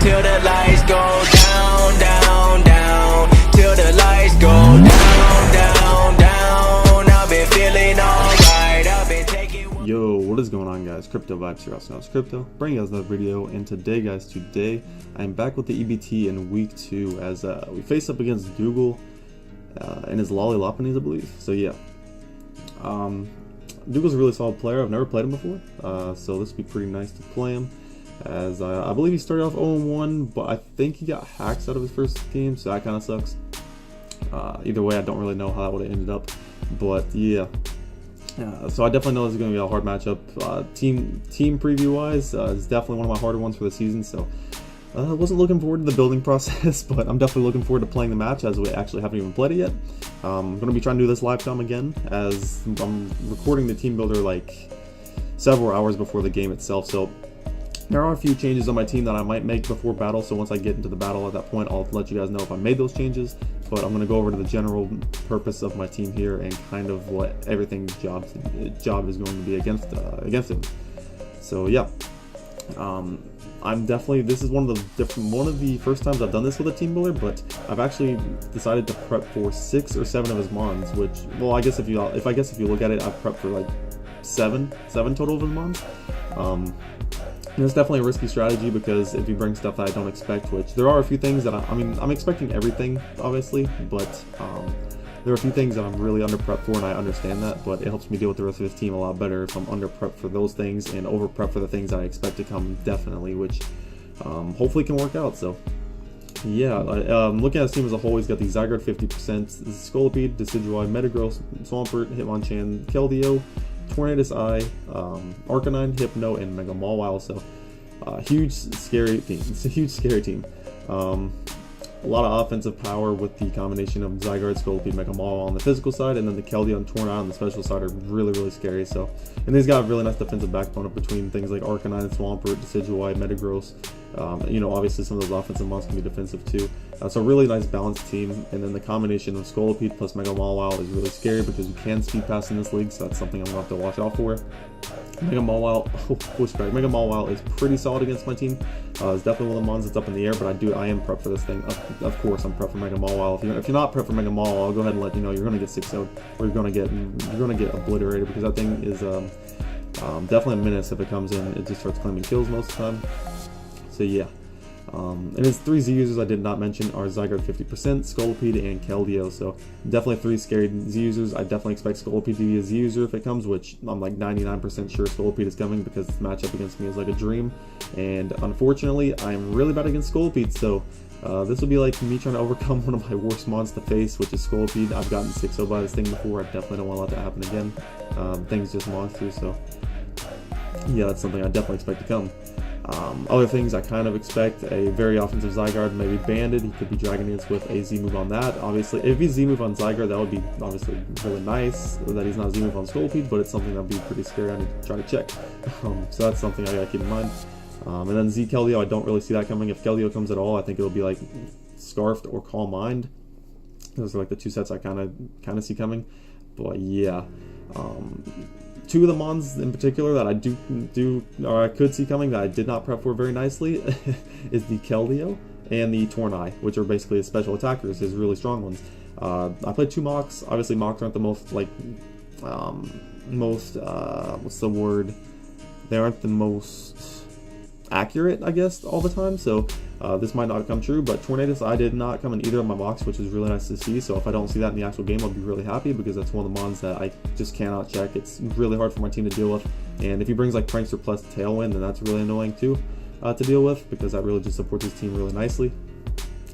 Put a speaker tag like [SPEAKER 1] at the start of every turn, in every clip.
[SPEAKER 1] till the lights go down, down, down, till the lights go down, down, down. I've been feeling alright, I've been taking.
[SPEAKER 2] Yo, what is going on, guys? Krypto vibes here, also known as Krypto, bringing you guys another video. And today, guys, I'm back with the EBT in week 2 as we face up against Doogle and his Lollilopanese, I believe. So yeah, Doogle's a really solid player. I've never played him before, so this would be pretty nice to play him. As I believe he started off 0-1, but I think he got hacks out of his first game, so that kind of sucks. Either way, I don't really know how that would have ended up, but yeah. So I definitely know this is going to be a hard matchup. Team preview wise, it's definitely one of my harder ones for the season. So I wasn't looking forward to the building process, but I'm definitely looking forward to playing the match as we actually haven't even played it yet. I'm going to be trying to do this live time again, as I'm recording the team builder like several hours before the game itself. So there are a few changes on my team that I might make before battle, so once I get into the battle at that point, I'll let you guys know if I made those changes. But I'm going to go over to the general purpose of my team here and kind of what everything job is going to be against him. So yeah, this is one of the first times I've done this with a team builder, but I've actually decided to prep for 6 or 7 of his mons, which, well, I guess if you look at it, I've prepped for like 7 total of his mons. And it's definitely a risky strategy because if you bring stuff that I don't expect, which there are a few things that I'm expecting everything, obviously, but there are a few things that I'm really under prepped for, and I understand that, but it helps me deal with the rest of his team a lot better if I'm under prepped for those things and over prepped for the things that I expect to come, definitely, which hopefully can work out. So yeah, looking at his team as a whole, he's got the Zygarde 50%, Scolipede, Decidueye, Metagross, Swampert, Hitmonchan, Keldeo, Tornadus Eye, Arcanine, Hypno, and Mega Mawile. So huge scary team. It's a huge scary team. A lot of offensive power with the combination of Zygarde, Scolipede, Mega Mawile on the physical side, and then the Keldeo and Tornadus on the special side are really scary. So, and he's got a really nice defensive backbone between things like Arcanine, Swampert, Decidueye, Metagross. You know, obviously some of those offensive mons can be defensive too. So really nice balanced team, and then the combination of Scolipede plus Mega Mawile is really scary because you can speed pass in this league, so that's something I'm gonna have to watch out for. Mega Mawile, Mega Mawile is pretty solid against my team. It's definitely one of the mons that's up in the air, but I am prepped for this thing. Of course, I'm prepped for Mega Mawile. If you're not prepped for Mega Mawile, I'll go ahead and let you know you're gonna get 6-0'd, or you're gonna get obliterated, because that thing is definitely a menace if it comes in. It just starts claiming kills most of the time. So yeah. And his 3 Z users I did not mention are Zygarde 50%, Scolipede, and Keldeo. So definitely 3 scary Z users. I definitely expect Scolipede to be a Z user if it comes, which I'm like 99% sure Scolipede is coming because this matchup against me is like a dream. And unfortunately, I'm really bad against Scolipede, so this will be like me trying to overcome one of my worst mons to face, which is Scolipede. I've gotten 6-0 by this thing before. I definitely don't want to let that happen again. The thing's just monsters, so yeah, that's something I definitely expect to come. Other things I kind of expect: a very offensive Zygarde, maybe banded. He could be Dragon Dance with a Z move on that. Obviously, if he's Z move on Zygarde, that would be obviously really nice. That he's not Z move on Scolipede, but it's something that would be pretty scary. I need to try to check. So that's something I gotta keep in mind. And then Z Keldeo, I don't really see that coming. If Keldeo comes at all, I think it'll be like Scarfed or Calm Mind. Those are like the 2 sets I kind of see coming. But yeah. 2 of the mons in particular that I could see coming that I did not prep for very nicely is the Keldeo and the Tornai, which are basically his special attackers, his really strong ones. I played 2 Mocks. Obviously, Mocks aren't the most what's the word? They aren't the most accurate, I guess, all the time. So this might not come true, but Tornadus I did not come in either of my mocks, which is really nice to see. So if I don't see that in the actual game, I'll be really happy, because that's one of the mons that I just cannot check. It's really hard for my team to deal with, and if he brings like Prankster plus Tailwind, then that's really annoying too to deal with, because that really just supports his team really nicely.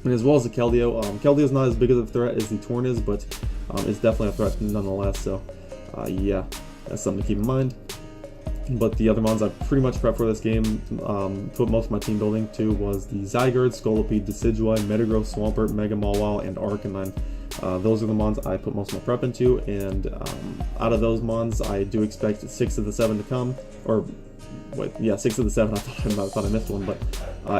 [SPEAKER 2] And as well as the Keldeo, Keldeo is not as big of a threat as the Torn is, but it's definitely a threat nonetheless. So yeah, that's something to keep in mind. But the other mons I pretty much prepped for this game, put most of my team building to, was the Zygarde, Scolipede, Decidueye, Metagross, Swampert, Mega Mawile, and Arcanine. Those are the mons I put most of my prep into, and out of those mons, I do expect 6 of the 7 to come, or wait, yeah, 6 of the 7. I thought I missed one, but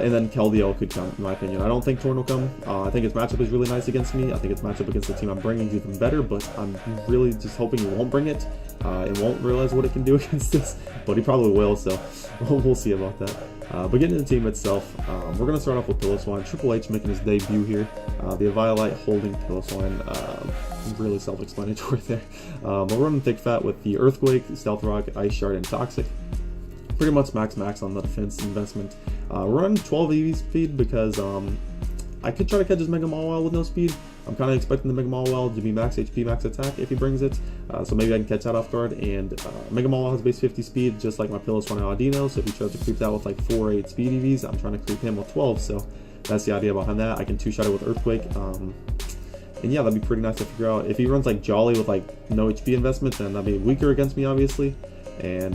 [SPEAKER 2] and then Keldeo could come, in my opinion. I don't think Torn will come. I think his matchup is really nice against me. I think his matchup against the team I'm bringing is even better, but I'm really just hoping he won't bring it and won't realize what it can do against this, but he probably will, so we'll see about that. But getting into the team itself, we're going to start off with Piloswine. Triple H making his debut here. The Eviolite holding Piloswine. Really self-explanatory there. We're running Thick Fat with the Earthquake, Stealth Rock, Ice Shard, and Toxic. Pretty much max on the defense investment. We're running 12 EV speed because I could try to catch his Mega Mawile with no speed. I'm kind of expecting the Mega Mawile to be max HP, max attack if he brings it. So maybe I can catch that off guard. And Mega Mawile has base 50 speed, just like my Piloswine Aladino. So if he tries to creep that with like 4 or 8 speed EVs, I'm trying to creep him with 12. So that's the idea behind that. I can 2-shot it with Earthquake. And yeah, that'd be pretty nice to figure out. If he runs like Jolly with like no HP investment, then that'd be weaker against me, obviously. And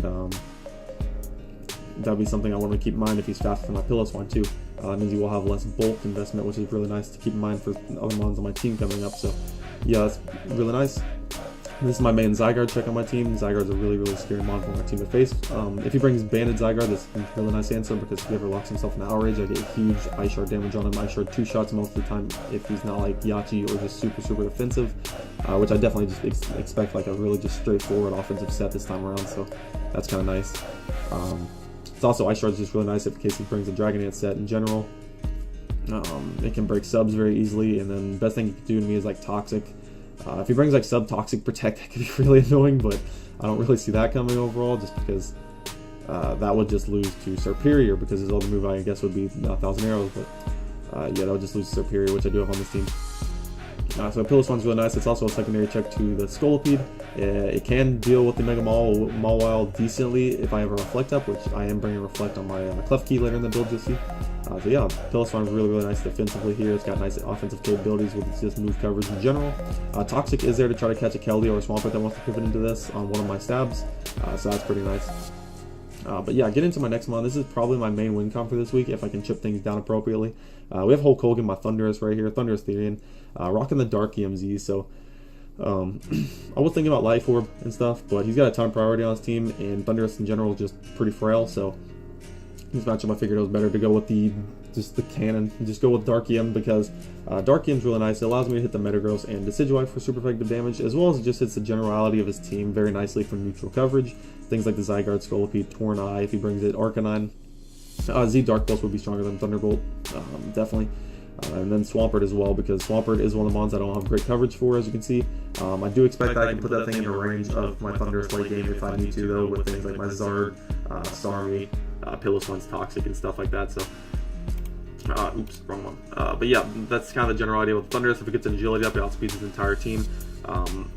[SPEAKER 2] that'd be something I want to keep in mind if he's faster than my Piloswine too. That means he will have less bulk investment, which is really nice to keep in mind for other mons on my team coming up. So yeah, that's really nice. This is my main Zygarde check on my team. Zygarde's a really scary mon for my team to face. If he brings Banded Zygarde, that's a really nice answer, because if he ever locks himself in Outrage, I get huge Ice Shard damage on him. Ice Shard 2 shots most of the time if he's not like Yachi or just super defensive, which I definitely just expect like a really just straightforward offensive set this time around, so that's kind of nice. It's also Ice Shard is just really nice in case he brings a Dragonite set in general. It can break subs very easily, and then the best thing he can do to me is like Toxic. If he brings like Sub-Toxic Protect, that could be really annoying, but I don't really see that coming overall, just because that would just lose to Superior, because his other move I guess would be 1,000 Arrows, but yeah, that would just lose to Superior, which I do have on this team. So Piloswine's really nice. It's also a secondary check to the Scolipede. It can deal with the Mega Mawile decently if I ever Reflect up, which I am bringing Reflect on my Klefki later in the build, you'll see. So yeah, Piloswine's really nice defensively here. It's got nice offensive capabilities with its just move coverage in general. Toxic is there to try to catch a Keldeo or Swampert that wants to pivot into this on one of my stabs, so that's pretty nice. But yeah, get into my next mon. This is probably my main win con for this week if I can chip things down appropriately. We have Hulk Hogan, my Thundurus right here, Thundurus Therian, rocking the Dark EMZ. So I was thinking about Life Orb and stuff, but he's got a ton of priority on his team, and Thundurus in general is just pretty frail. So this matchup, I figured it was better to go with the cannon and just go with Dark EM, because Dark EM's really nice. It allows me to hit the Metagross and Decidueye for super effective damage, as well as it just hits the generality of his team very nicely for neutral coverage. Things like the Zygarde, Scolipede, Torn Eye, if he brings it, Arcanine. Z Dark Pulse would be stronger than Thunderbolt, definitely. And then Swampert as well, because Swampert is one of the mons I don't have great coverage for, as you can see. I do expect I can put that thing in the range of my Thundurus late game if I need to, though, with things like my Zard, Starmie, Piloswine's Toxic, and stuff like that. So, oops, wrong one. But yeah, that's kind of the general idea with Thundurus. If it gets an agility up, it outspeeds his entire team.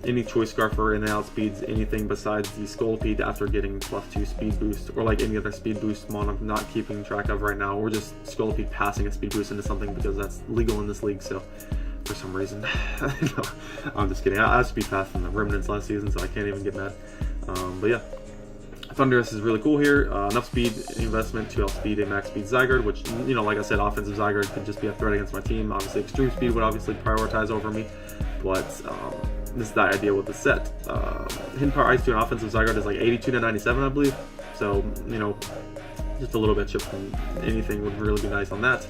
[SPEAKER 2] Any Choice Scarfer and it outspeeds anything besides the Scolipede after getting +2 speed boost, or like any other speed boost mon I'm not keeping track of right now. We're just Scolipede passing a speed boost into something because that's legal in this league, so for some reason. No, I'm just kidding. I speed passed in the Remnants last season, so I can't even get mad. But yeah, Thundurus is really cool here. Enough speed investment to outspeed a max speed Zygarde, which, you know, like I said, offensive Zygarde could just be a threat against my team. Obviously, extreme speed would obviously prioritize over me, but this is the idea with the set. Hidden Power Ice to an offensive Zygarde is like 82 to 97, I believe. So, you know, just a little bit chip from anything would really be nice on that.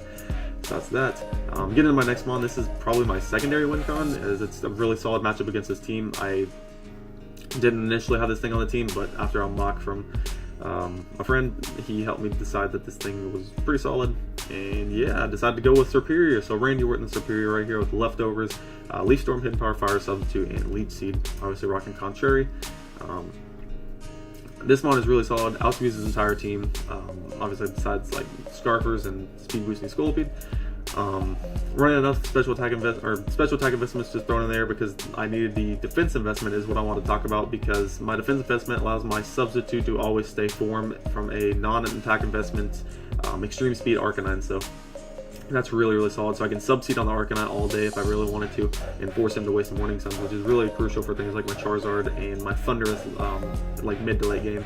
[SPEAKER 2] So that's that. Getting into my next mon, this is probably my secondary win con, as it's a really solid matchup against this team. I didn't initially have this thing on the team, but after a mock from a friend, he helped me decide that this thing was pretty solid, and yeah, I decided to go with Superior. So Randy Orton the Superior right here with the leftovers, Leaf Storm, Hidden Power, Fire Substitute, and Leech Seed, obviously rocking Contrary. This mon is really solid, outspeeds his entire team, obviously besides like Scarfers and speed boosting Scolipede. Running enough special attack investments just thrown in there because I needed the defense investment is what I want to talk about, because my defense investment allows my substitute to always stay form from a non-attack investment extreme speed Arcanine. So that's really solid. So I can subseed on the Arcanine all day if I really wanted to and force him to waste the Morning Suns, which is really crucial for things like my Charizard and my Thundurus like mid to late game.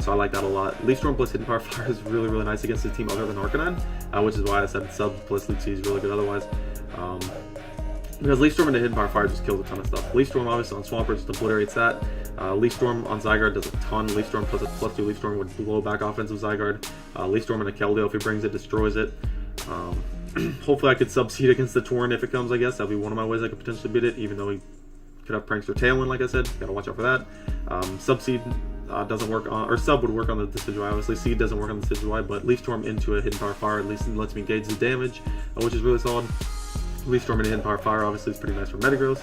[SPEAKER 2] So I like that a lot. Leaf Storm plus Hidden Power Fire is really nice against a team other than Arcanine, which is why I said Sub plus Leech Seed is really good otherwise. Because Leaf Storm into Hidden Power Fire just kills a ton of stuff. Leaf Storm obviously on Swampert just obliterates that. Leaf Storm on Zygarde does a ton. Leaf Storm plus a +2 Leaf Storm would blow back offensive Zygarde. Leaf Storm and a Keldeo, if he brings it, destroys it. Hopefully I could sub-seed against the Torn if it comes, I guess. That'd be one of my ways I could potentially beat it, even though he could have Prankster Tailwind, like I said. Gotta watch out for that. Sub-seed doesn't work on, or sub would work on the Decidueye. Obviously, seed doesn't work on the Decidueye, but Leaf Storm into a Hidden Power Fire at least lets me gauge the damage, which is really solid. Leaf Storm and Hidden Power Fire obviously is pretty nice for Metagross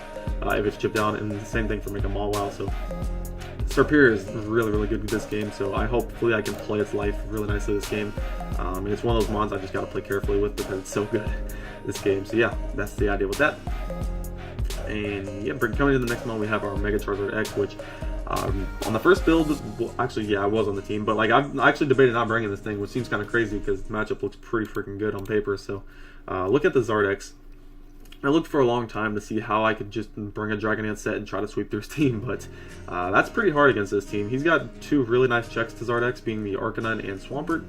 [SPEAKER 2] if it's chipped down, and the same thing for Make a Mawile. So Serperior is really, really good with this game, so hopefully I can play its life really nicely this game. It's one of those mons I just got to play carefully with because it's so good this game. So yeah, that's the idea with that. And yeah, coming to the next mon, we have our Mega Charizard X, which on the first build, well, actually, yeah, I was on the team, but like I've actually debated not bringing this thing, which seems kind of crazy because the matchup looks pretty freaking good on paper. So look at the Zardex. I looked for a long time to see how I could just bring a Dragonite set and try to sweep through his team, but that's pretty hard against this team. He's got two really nice checks to Zardex, being the Arcanine and Swampert,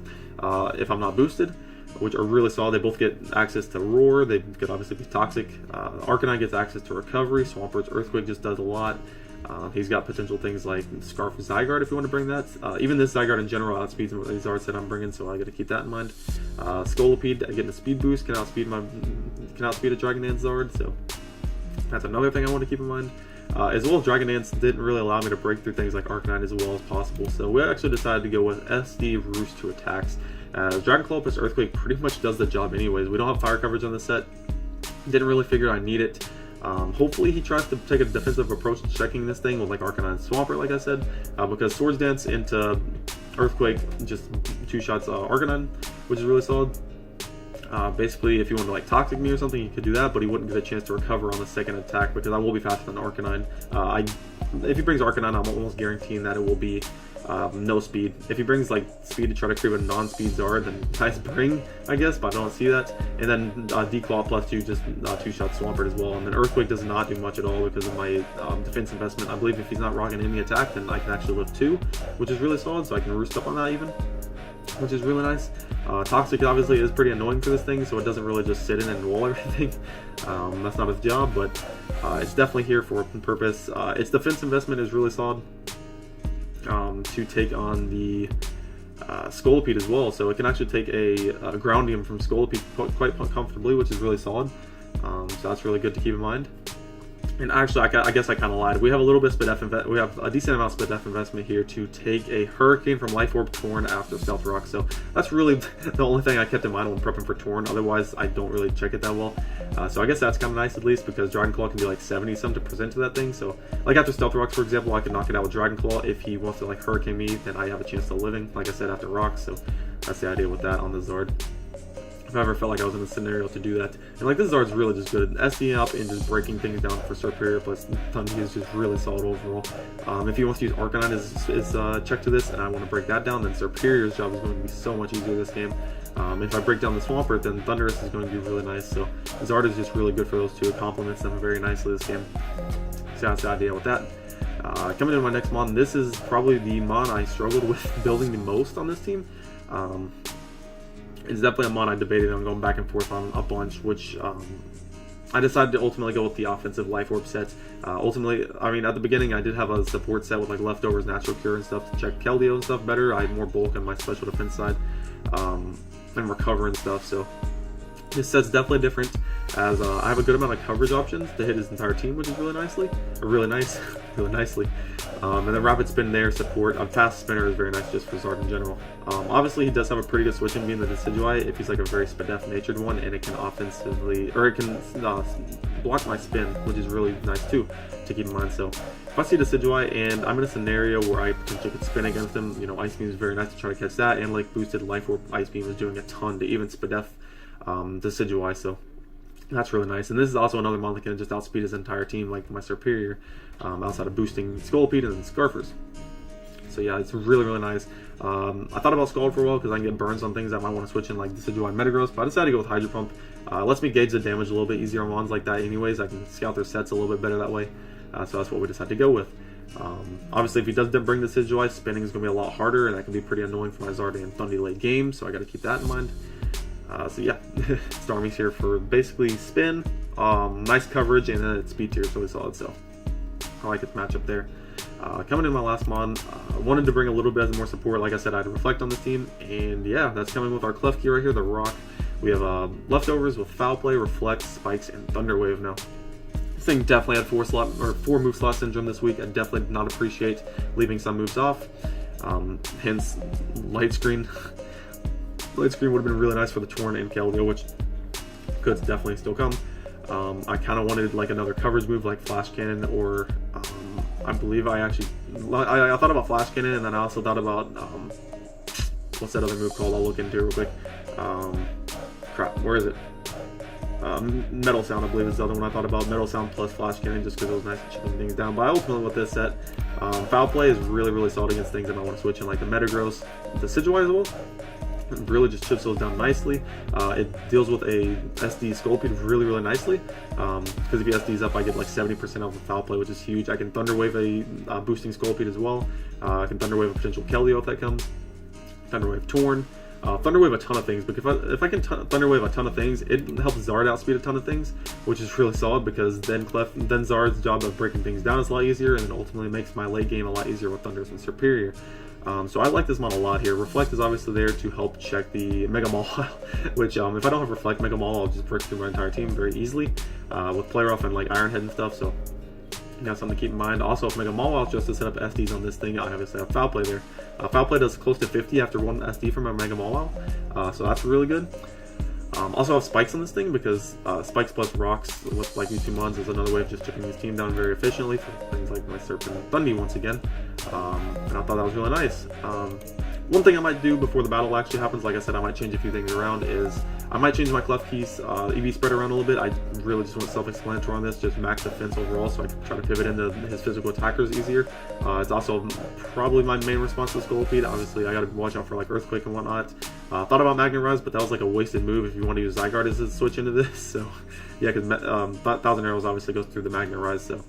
[SPEAKER 2] if I'm not boosted, which are really solid. They both get access to Roar. They could obviously be Toxic. Arcanine gets access to Recovery. Swampert's Earthquake just does a lot. He's got potential things like Scarf Zygarde if you want to bring that. Even this Zygarde in general outspeeds what these Zards that I'm bringing, so I got to keep that in mind. Scolipede getting a speed boost can outspeed a Dragonite Zard, so that's another thing I want to keep in mind. As well as Dragonance didn't really allow me to break through things like Arcanine as well as possible, so we actually decided to go with SD Roost to attacks. Dragon Claw plus Earthquake pretty much does the job anyways. We don't have fire coverage on this set. Didn't really figure I need it. Hopefully he tries to take a defensive approach to checking this thing with like Arcanine and Swampert, like I said, because Swords Dance into Earthquake just two shots Arcanine, which is really solid. Basically, if you want to like Toxic me or something, you could do that, but he wouldn't get a chance to recover on the second attack because I will be faster than Arcanine. If he brings Arcanine, I'm almost guaranteeing that it will be no speed. If he brings like speed to try to create a non-speed Zard, then nice bring, I guess, but I don't see that. And then Declaw plus 2 just two-shot Swampert as well. And then Earthquake does not do much at all because of my defense investment. I believe if he's not rocking any attack, then I can actually lift 2, which is really solid, so I can roost up on that even, which is really nice. Toxic obviously is pretty annoying for this thing, so it doesn't really just sit in and wall everything. That's not his job, but it's definitely here for a purpose. Its defense investment is really solid to take on the Scolipede as well, so it can actually take a Groundium from Scolipede quite comfortably, which is really solid. So that's really good to keep in mind. And actually, I guess I kind of lied. We have a little bit of Spidef we have a decent amount of Spidef investment here to take a Hurricane from Life Orb Torn after Stealth Rock. So that's really the only thing I kept in mind when prepping for Torn. Otherwise, I don't really check it that well. So I guess that's kind of nice at least because Dragon Claw can do like 70-something% to that thing. So like after Stealth Rocks, for example, I can knock it out with Dragon Claw. If he wants to like Hurricane me, then I have a chance to living. Like I said, after Rocks. So that's the idea with that on the Zard. If I ever felt like I was in a scenario to do that. And like this Zard's really just good at SDing up and just breaking things down for Serperior plus Thundy is just really solid overall. If he wants to use Arcanine as check to this and I want to break that down, then Serperior's job is going to be so much easier this game. If I break down the Swampert, then Thundurus is going to be really nice. So Zard is just really good for those two. It complements them very nicely this game. So that's the idea with that. Coming into my next mon, this is probably the mon I struggled with building the most on this team. It's definitely a mon I debated on going back and forth on a bunch, which I decided to ultimately go with the offensive Life Orb sets. Ultimately, I mean, at the beginning I did have a support set with like Leftovers, Natural Cure and stuff to check Keldeo and stuff better. I had more bulk on my special defense side and Recover and stuff, so this set's definitely different as I have a good amount of coverage options to hit his entire team, which is really nicely. And then Rapid Spin there, support. Fast Spinner is very nice just for Zard in general. Obviously, he does have a pretty good switching being the Decidueye if he's like a very Spidef natured one, and it can offensively, or it can block my spin, which is really nice too to keep in mind. So if I see Decidueye and I'm in a scenario where I potentially could spin against him, you know, Ice Beam is very nice to try to catch that, and like boosted Life Orb Ice Beam is doing a ton to even Spidef Decidueye, so that's really nice. And this is also another mon that can just outspeed his entire team like my Serperior, outside of boosting Scolipede and then Scarfers. So yeah, it's really, really nice. I thought about Scald for a while because I can get burns on things I might want to switch in like Decidueye and Metagross, but I decided to go with Hydro Pump. Lets me gauge the damage a little bit easier on mons like that anyways. I can scout their sets a little bit better that way. So that's what we decided to go with. Obviously, if he does bring the Decidueye, spinning is going to be a lot harder, and that can be pretty annoying for my Zardy and Thundy late game, so I got to keep that in mind. So yeah, Starmie's here for basically spin, nice coverage, and then its speed tier is really solid, so I like its matchup there. Coming in my last mon, wanted to bring a little bit more support. Like I said, I had to reflect on this team, and yeah, that's coming with our Clef key right here, the Rock. We have leftovers with Foul Play, Reflect, Spikes, and Thunder Wave now. This thing definitely had 4 move slot syndrome this week. I definitely did not appreciate leaving some moves off. Hence, Light Screen. Light Screen would have been really nice for the Torn and Keldeo, which could definitely still come. I kind of wanted like another coverage move like Flash Cannon, or I believe I thought about Flash Cannon, and then I also thought about what's that other move called? I'll look into it real quick. Crap, where is it? Metal Sound, I believe, is the other one I thought about. Metal Sound plus Flash Cannon, just because it was nice at chipping things down. But ultimately with this set, Foul Play is really solid against things that I want to switch in, like the Metagross, the Sigilizable. It really just chips those down nicely. It deals with a SD Scolpede really nicely, because if you SDs up, I get like 70% off the Foul Play, which is huge. I can Thunder Wave a boosting Scolpede as well. I can Thunder Wave a potential Keldeo if that comes. Thunder Wave Torn. Thunder Wave a ton of things, because if I can Thunder Wave a ton of things, it helps Zard outspeed a ton of things, which is really solid, because then Zard's job of breaking things down is a lot easier, and it ultimately makes my late game a lot easier with Thunders and Superior. So I like this mod a lot here. Reflect is obviously there to help check the Mega Maul, which if I don't have Reflect Mega Maul, I'll just break through my entire team very easily with Player Off and like Iron Head and stuff. So you got something to keep in mind. Also, if Mega Maul out just to set up SDs on this thing, I obviously have Foul Play there. Foul Play does close to 50 after one SD from a Mega Maul out, so that's really good. Also have Spikes on this thing, because Spikes plus Rocks with like these two mods is another way of just chipping this team down very efficiently for things like my Serpent and Thundy once again. And I thought that was really nice. One thing I might do before the battle actually happens, like I said, I might change a few things around, is I might change my Clef keys EV spread around a little bit. I really just want self-explanatory on this, just max defense overall, so I can try to pivot into his physical attackers easier. It's also probably my main response to Scolpede. Obviously, I gotta watch out for like Earthquake and whatnot. Thought about Magnet Rise, but that was like a wasted move if you want to use Zygarde as a switch into this. So yeah, because 1,000 Arrows obviously goes through the Magnet Rise, so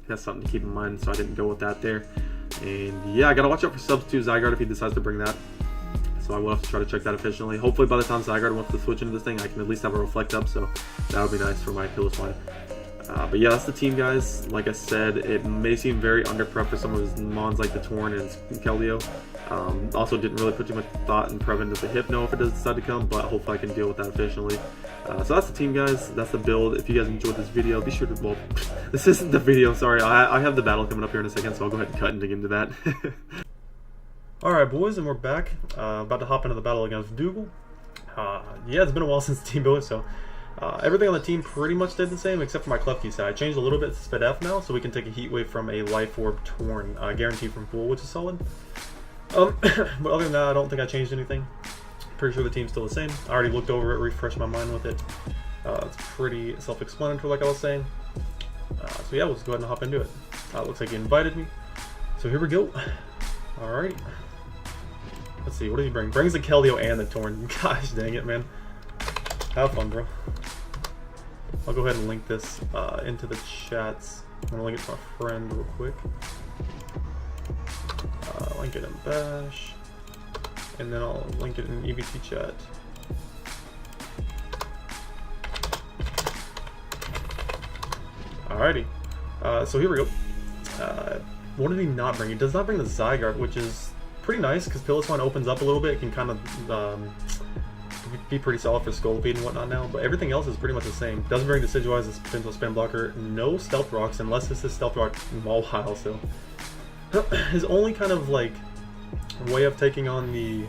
[SPEAKER 2] that's something to keep in mind. So I didn't go with that there. And yeah, I gotta watch out for Substitute Zygarde if he decides to bring that. So I will have to try to check that efficiently. Hopefully by the time Zygarde wants to switch into this thing, I can at least have a Reflect up, so that would be nice for my Pillow Slide. But yeah, that's the team, guys. Like I said, it may seem very under-prep for some of his mons like the Torn and Keldeo. Also didn't really put too much thought and prep into the Hypno if it does decide to come, but hopefully I can deal with that efficiently. So that's the team, guys. That's the build. If you guys enjoyed this video, be sure to, well, this isn't the video, sorry. I have the battle coming up here in a second, so I'll go ahead and cut and dig into that. Alright, boys, and we're back. About to hop into the battle against Doogle. Yeah, it's been a while since team building, so everything on the team pretty much stayed the same except for my Clef key side. I changed a little bit to Sped F now, so we can take a Heat Wave from a Life Orb Torn, guaranteed from full, which is solid. But other than that, I don't think I changed anything. Pretty sure the team's still the same. I already looked over it, refreshed my mind with it. It's pretty self-explanatory, like I was saying. So yeah, let's go ahead and hop into it. Looks like he invited me. So here we go. Alright. Let's see, what does he bring? Brings the Keldeo and the Torn. Gosh dang it, man. Have fun, bro. I'll go ahead and link this into the chats. I'm gonna link it to my friend real quick. Link it in Bash. And then I'll link it in EBT chat. Alrighty. So here we go. What did he not bring? He does not bring the Zygarde, which is pretty nice because Piloswine opens up a little bit. It can kind of be pretty solid for Scolpede and whatnot now, but everything else is pretty much the same. Doesn't bring Decidueye as a potential spam blocker. No Stealth Rocks unless this is Stealth Rock Mawile, so his only kind of like way of taking on the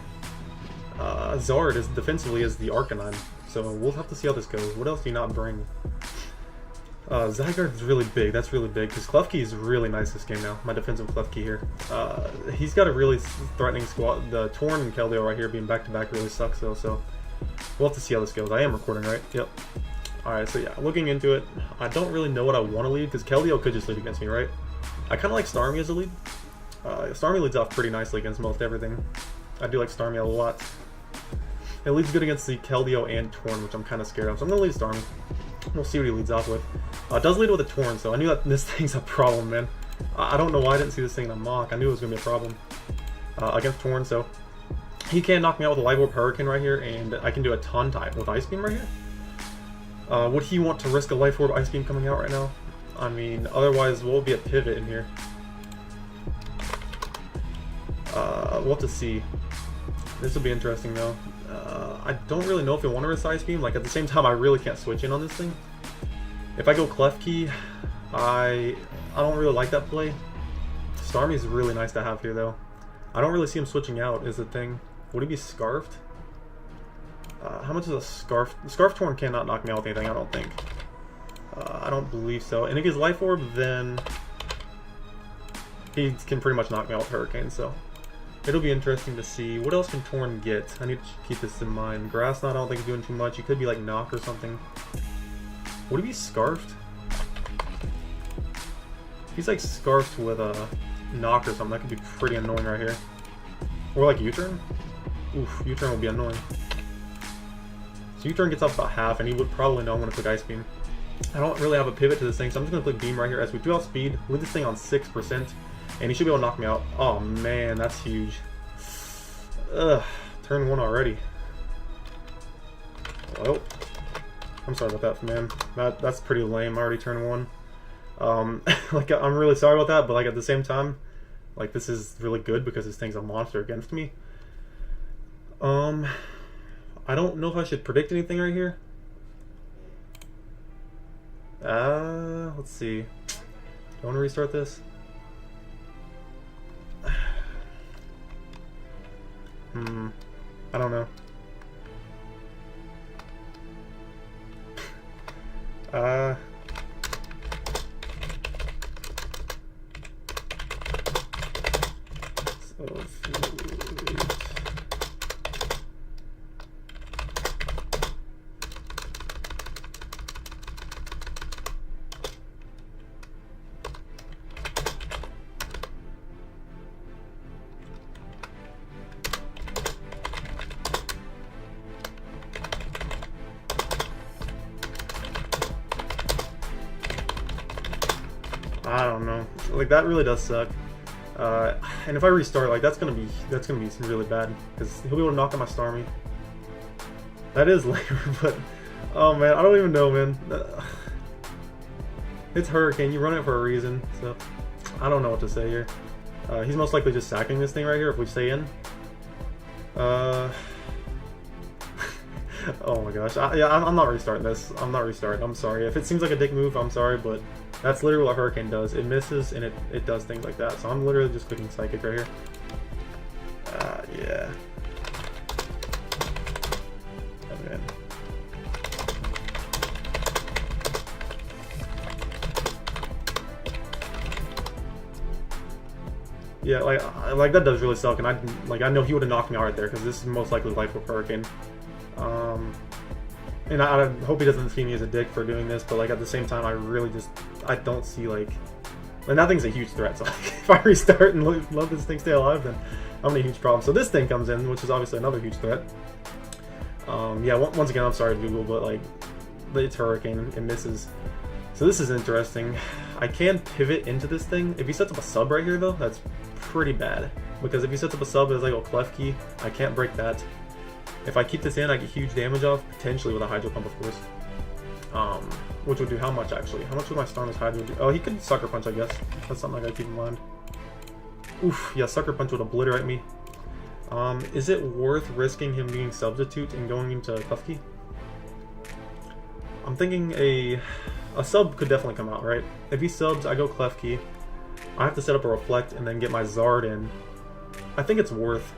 [SPEAKER 2] Zard is defensively is the Arcanine. So we'll have to see how this goes. What else do you not bring? Zygarde is really big. That's really big because Clef Key is really nice this game now. My defensive Clef Key here. He's got a really threatening squad. The Torn and Keldeo right here being back to back really sucks though. So we'll have to see how this goes. I am recording, right? Yep. Alright, so yeah, looking into it, I don't really know what I want to lead because Keldeo could just lead against me, right? I kind of like Starmie as a lead. Starmie leads off pretty nicely against most everything. I do like Starmie a lot. It leads good against the Keldeo and Torn, which I'm kind of scared of, so I'm going to lead Starmie. We'll see what he leads off with. It does lead with a Torn, so I knew that this thing's a problem, man. I don't know why I didn't see this thing in a mock. I knew it was going to be a problem against Torn, so he can knock me out with a Live Orb Hurricane right here, and I can do a ton type with Ice Beam right here. Would he want to risk a Life Orb Ice Beam coming out right now? I mean, otherwise, what would be a pivot in here? We'll have to see. This will be interesting though. I don't really know if I want to resize beam. Like at the same time, I really can't switch in on this thing. If I go clef key, I don't really like that play. Starmie is really nice to have here though. I don't really see him switching out is the thing. Would he be scarfed? How much is a scarf? Scarf Torn cannot knock me out with anything, I don't think. I don't believe so. And if he's Life Orb, then he can pretty much knock me out with Hurricane, so it'll be interesting to see. What else can Torn get? I need to keep this in mind. Grass Knot, I don't think is doing too much. He could be like Knock or something. Would he be Scarfed? If he's like Scarfed with a Knock or something, that could be pretty annoying right here. Or like U-Turn? Oof, U-Turn will be annoying. So U-Turn gets up about half, and he would probably know I'm going to click Ice Beam. I don't really have a pivot to this thing, so I'm just going to click Beam right here as we do outspeed, leave this thing on 6%, and he should be able to knock me out. Oh man, that's huge. Ugh, turn 1 already. Well, I'm sorry about that, man. That's pretty lame. I already turned 1. Like, I'm really sorry about that, but like at the same time, like this is really good because this thing's a monster against me. I don't know if I should predict anything right here. Let's see. Do I want to restart this? I don't know. I don't know. Like that really does suck. And if I restart, like that's gonna be really bad because he'll be able to knock out my Starmie. That is later, but oh man, I don't even know, man. It's Hurricane. You run it for a reason, so I don't know what to say here. He's most likely just sacking this thing right here if we stay in. Oh my gosh. I'm not restarting this. I'm not restarting. I'm sorry. If it seems like a dick move, I'm sorry, but that's literally what Hurricane does. It misses and it does things like that. So I'm literally just clicking Psychic right here. Yeah. Oh, man. Yeah, like that does really suck, and I know he would have knocked me out right there because this is most likely Life Orb Hurricane. And I hope he doesn't see me as a dick for doing this, but like at the same time, I don't see like that thing's a huge threat. So like, if I restart and let this thing stay alive, then I'm in a huge problem. So this thing comes in, which is obviously another huge threat. Yeah, once again, I'm sorry, Doogle, but like it's Hurricane, it misses. So this is interesting. I can pivot into this thing. If he sets up a sub right here though, that's pretty bad. Because if he sets up a sub as like a clef key, I can't break that. If I keep this in, I get huge damage off, potentially with a Hydro Pump, of course. Which would do how much, actually? How much would my Starmie's Hydro do? Oh, he could Sucker Punch, I guess. That's something I gotta keep in mind. Oof, yeah, Sucker Punch would obliterate me. Is it worth risking him being Substitute and going into Clef Key? I'm thinking a sub could definitely come out, right? If he subs, I go Clef Key. I have to set up a Reflect and then get my Zard in. I think it's worth.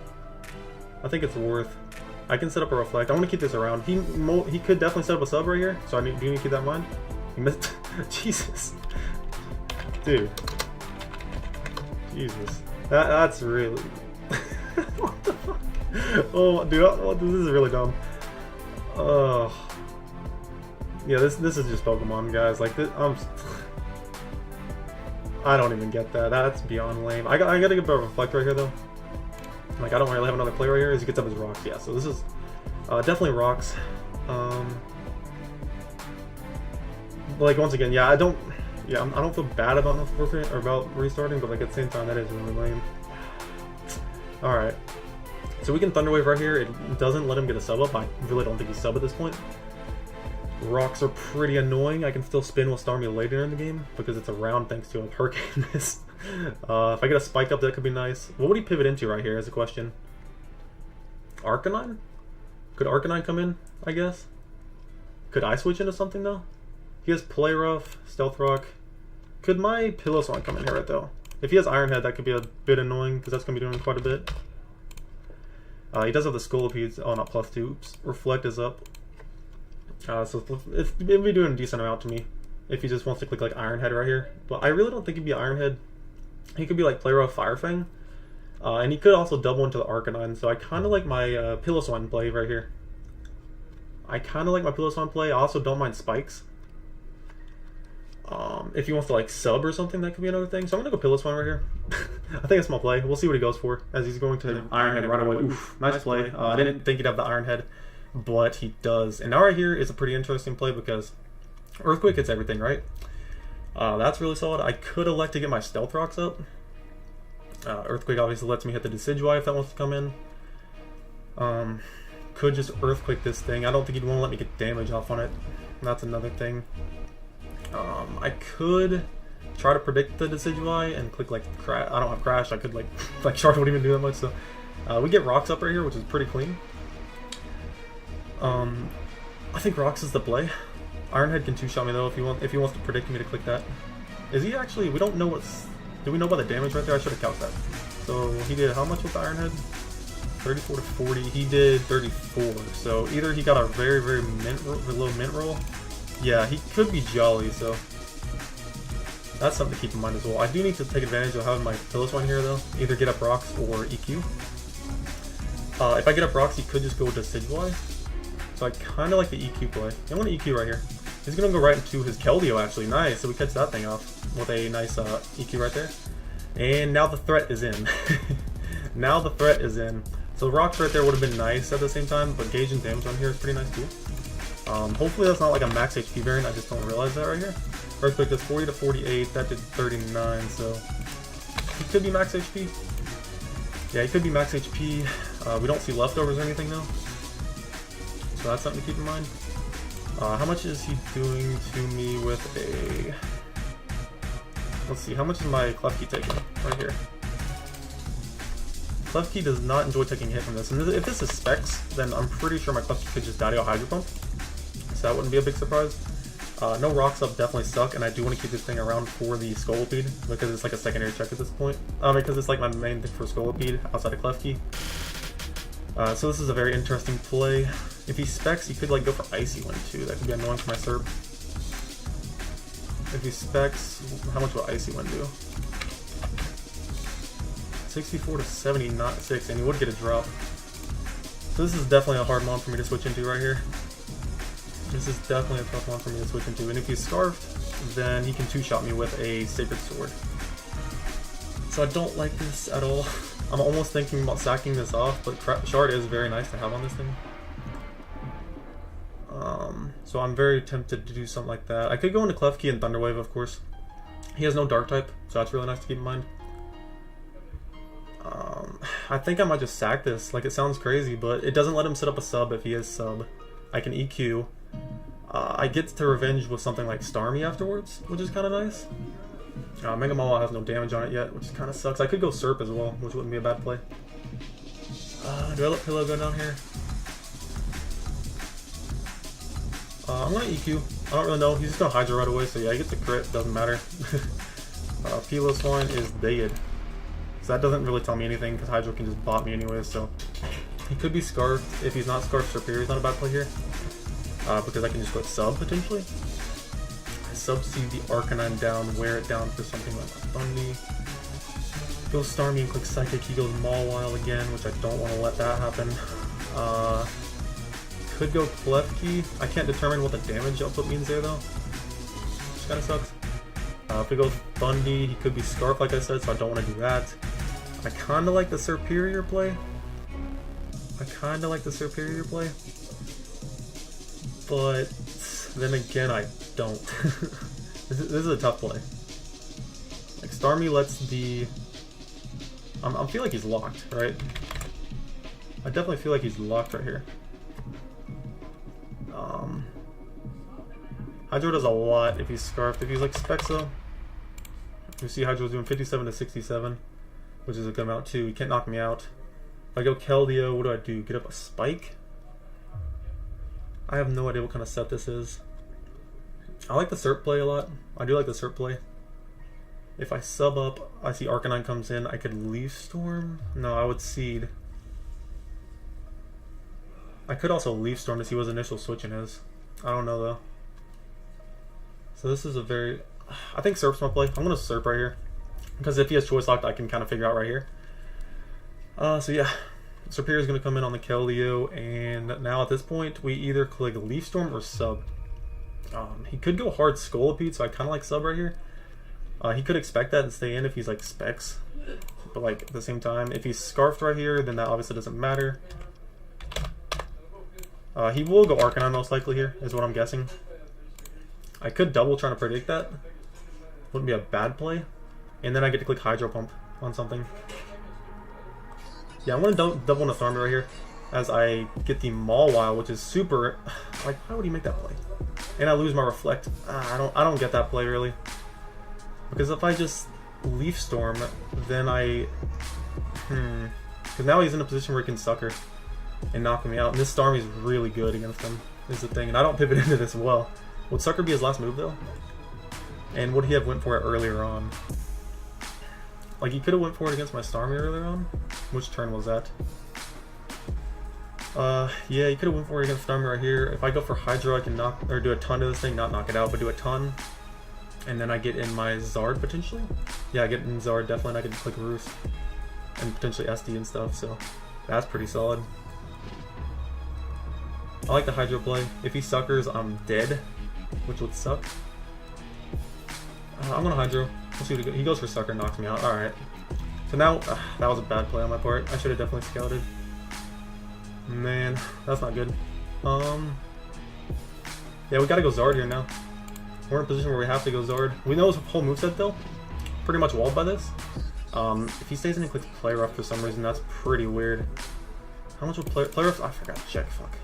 [SPEAKER 2] I can set up a Reflect. I want to keep this around. He could definitely set up a sub right here, so do you need to keep that in mind? He missed. Jesus. Dude. Jesus. That's really... What the fuck? Oh, dude, this is really dumb. Yeah, this is just Pokemon, guys. Like, this, I don't even get that. That's beyond lame. I gotta get a Reflect right here, though. Like, I don't really have another play right here as he gets up his Rocks. Yeah, so this is definitely Rocks. Like, once again, yeah, I don't feel bad about restarting, but like at the same time, that is really lame. Alright. So we can Thunder Wave right here. It doesn't let him get a sub up. I really don't think he's sub at this point. Rocks are pretty annoying. I can still spin with Starmie later in the game because it's around thanks to a Hurricane miss. If I get a spike up, that could be nice. What would he pivot into right here is a question. Arcanine? Could Arcanine come in, I guess? Could I switch into something though? He has Play Rough, Stealth Rock. Could my Piloswine come in here right though? If he has Iron Head, that could be a bit annoying because that's going to be doing quite a bit. He does have the Scolipede. Oh, not +2. Oops. Reflect is up. So it'd be doing a decent amount to me if he just wants to click like Iron Head right here. But I really don't think he'd be Iron Head. He could be like Play Rough, Fire Fang. And he could also double into the Arcanine. So I kind of like my Piloswine play right here. I also don't mind Spikes. If he wants to like sub or something, that could be another thing. So I'm gonna go Piloswine right here. I think it's my play. We'll see what he goes for as he's going to Iron Head right away. Oof, nice play. I didn't think he'd have the Iron Head, but he does. And now right here is a pretty interesting play because Earthquake hits everything, right? That's really solid. I could elect to get my Stealth Rocks up. Earthquake obviously lets me hit the Decidueye if that wants to come in. Could just Earthquake this thing. I don't think he'd want to let me get damage off on it. That's another thing. I could try to predict the Decidueye and click like Crash. I don't have Crash. I could like Shark wouldn't even do that much. So we get Rocks up right here, which is pretty clean. I think Rocks is the play. Iron Head can two-shot me though if he wants to predict me to click that. Is he actually? We don't know what's. Do we know about the damage right there? I should have counted that. So he did how much with the Iron Head? 34 to 40. He did 34. So either he got a very low mint roll. Yeah, he could be Jolly, so that's something to keep in mind as well. I do need to take advantage of having my Piloswine here, though. Either get up Rocks or EQ. If I get up Rocks, he could just go with Decidueye. So I kind of like the EQ play. I want an EQ right here. He's going to go right into his Keldeo, actually. Nice, so we catch that thing off with a nice EQ right there. And now the threat is in. Now the threat is in. So Rocks right there would have been nice at the same time, but gauge and damage on here is pretty nice too. Hopefully that's not like a max HP variant, I just don't realize that right here. Earthquake does 40 to 48, that did 39, so he could be max HP. Yeah, he could be max HP. We don't see leftovers or anything though, so that's something to keep in mind. How much is he doing to me with a... Let's see, how much is my Klefki taking right here? Klefki does not enjoy taking a hit from this, and if this is Specs, then I'm pretty sure my Klefki could just Daddy Hydro Pump. So that wouldn't be a big surprise. No Rocks up definitely suck, and I do want to keep this thing around for the Scolipede because it's like a secondary check at this point. Because it's like my main thing for Scolipede outside of Klefki. So this is a very interesting play. If he Specs, he could like go for Icy Wind too. That could be annoying for my Serp. If he Specs, how much will Icy Wind do? 64 to 76, and he would get a drop. So this is definitely a hard mon for me to switch into right here. This is definitely a tough one for me to switch into. And if he's Scarfed, then he can two-shot me with a Sacred Sword. So I don't like this at all. I'm almost thinking about sacking this off, but Shard is very nice to have on this thing. So I'm very tempted to do something like that. I could go into Klefki and Thunder Wave, of course. He has no Dark type, so that's really nice to keep in mind. I think I might just sack this. Like, it sounds crazy, but it doesn't let him set up a sub if he is sub. I can EQ. I get to revenge with something like Starmie afterwards, which is kind of nice. Mega Mall has no damage on it yet, which kind of sucks. I could go Serp as well, which wouldn't be a bad play. Do I let Pillow go down here? I'm going to EQ. I don't really know. He's just going to Hydro right away, so yeah, he gets a crit. Doesn't matter. Piloswine is dead. So that doesn't really tell me anything, because Hydro can just bot me anyways, so... He could be Scarfed. If he's not Scarfed, Serperior is not a bad play here. Because I can just go sub, potentially. I sub-seed the Arcanine down, wear it down for something like Bundy. Go Starmie and click Psychic, he goes Mawile again, which I don't want to let that happen. Could go Klefki. I can't determine what the damage output means there though. Which kind of sucks. If we go Bundy, he could be Scarf like I said, so I don't want to do that. I kind of like the Serperior play. But then again, I don't. This is a tough play. Like, Starmie lets the... I feel like he's locked, right? I definitely feel like he's locked right here. Hydro does a lot if he's Scarfed. If he's like Spexo,
[SPEAKER 3] You see Hydro's doing 57 to 67, which is a good amount too. He can't knock me out. If I go Keldeo, what do? Get up a spike? I have no idea what kind of set this is. I like the Serp play a lot. I do like the Serp play. If I sub up, I see Arcanine comes in, I could Leaf Storm? No, I would Seed. I could also Leaf Storm to see what his initial switching is. I don't know though. So this is a very... I think Serp's my play. I'm going to Serp right here. Because if he has Choice Locked, I can kind of figure out right here. So yeah. Serperior is going to come in on the Keldeo. And now at this point, we either click Leaf Storm or Sub. He could go hard Scolipede, so I kind of like Sub right here. He could expect that and stay in if he's like Specs. But like at the same time, if he's Scarfed right here, then that obviously doesn't matter. He will go Arcanine most likely here, is what I'm guessing. I could double trying to predict that. Wouldn't be a bad play. And then I get to click Hydro Pump on something. Yeah, I'm going to double Nitharmi right here as I get the Mawile, which is super... Like, why would he make that play? And I lose my Reflect. I don't get that play, really. Because if I just Leaf Storm, then I... Because now he's in a position where he can Sucker and knock me out. And this Starmie's really good against him, is the thing. And I don't pivot into this well. Would Sucker be his last move, though? And would he have went for it earlier on? Like, he could have went for it against my Starmie earlier on. Which turn was that? Yeah, he could have went for it against Starmie right here. If I go for Hydro, I can knock, or do a ton to this thing. Not knock it out, but do a ton. And then I get in my Zard, potentially? Yeah, I get in Zard, definitely, and I can click Roost. And potentially SD and stuff, so that's pretty solid. I like the Hydro play. If he Suckers, I'm dead, which would suck. I'm gonna Hydro. We'll see what he goes for Sucker and knocks me out. Alright. So now, that was a bad play on my part. I should have definitely scouted. Man, that's not good. Yeah, we gotta go Zard here now. We're in a position where we have to go Zard. We know his whole moveset though. Pretty much walled by this. If he stays in and clicks Play Rough for some reason, that's pretty weird. How much will Play Rough? I forgot to check, fuck.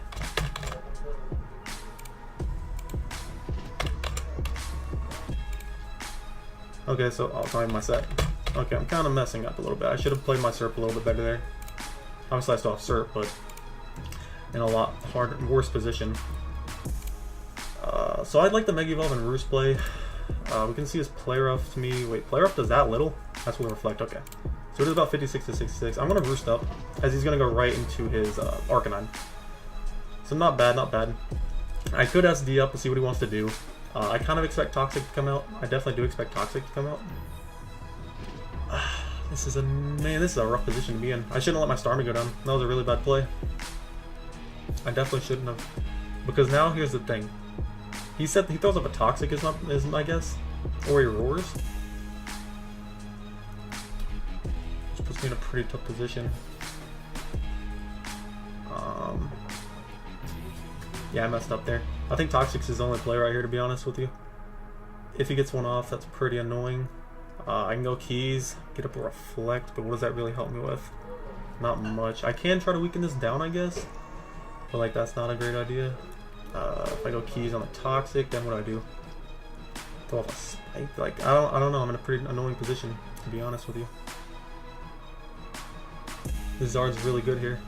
[SPEAKER 3] Okay, so I'll find my set. Okay, I'm kind of messing up a little bit. I should have played my Serp a little bit better there. Obviously I still have Serp, but in a lot harder, worse position. So I'd like the Mega Evolve and Roost play. We can see his Play Rough to me. Wait, Play Rough does that little? That's what Reflect, okay. So it is about 56 to 66. I'm going to Roost up, as he's going to go right into his Arcanine. So not bad, not bad. I could SD up to see what he wants to do. I kind of expect Toxic to come out. I definitely do expect Toxic to come out. This is a rough position to be in. I shouldn't have let my Starmie go down. That was a really bad play. I definitely shouldn't have. Because now here's the thing. He said he throws up a Toxic is my guess. Or he roars. Which puts me in a pretty tough position. Yeah, I messed up there. I think Toxic's his only play right here, to be honest with you. If he gets one off, that's pretty annoying. I can go Keys, get up a Reflect, but what does that really help me with? Not much. I can try to weaken this down, I guess. But like, that's not a great idea. If I go Keys on the Toxic, then what do I do? Throw off a Spike? Like, I don't know. I'm in a pretty annoying position, to be honest with you. This Zard's really good here.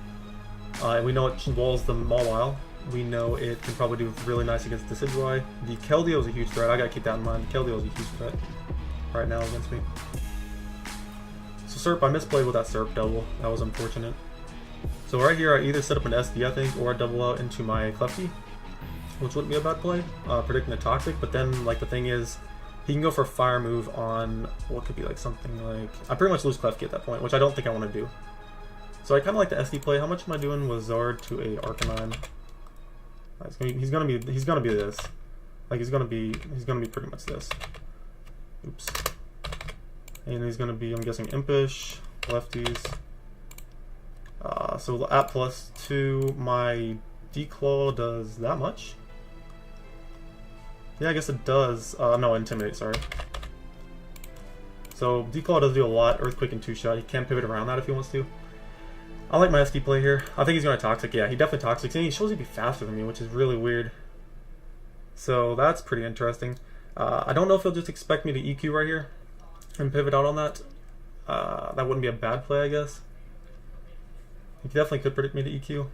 [SPEAKER 3] We know it walls the Mawile. We know it can probably do really nice against Decidueye. The Keldeo is a huge threat. I gotta keep that in mind. Keldeo is a huge threat right now against me. So Serp, I misplayed with that Serp double. That was unfortunate. So right here, I either set up an SD, I think, or I double out into my Klefki, which wouldn't be a bad play, predicting the Toxic. But then, like, the thing is, he can go for a Fire move on what could be like something like... I pretty much lose Klefki at that point, which I don't think I want to do. So I kind of like the SD play. How much am I doing with Zard to a Arcanine? He's gonna be this. Like he's gonna be pretty much this. Oops. And he's gonna be, I'm guessing, Impish, lefties. So at +2, my Declaw does that much? Yeah, I guess it does. No, Intimidate, sorry. So Declaw does do a lot. Earthquake and 2-shot. He can pivot around that if he wants to. I like my SD play here. I think he's going to Toxic. Yeah, he definitely Toxics. And he shows he'd be faster than me, which is really weird. So that's pretty interesting. I don't know if he'll just expect me to EQ right here. and pivot out on that, that wouldn't be a bad play, I guess. He definitely could predict me to EQ.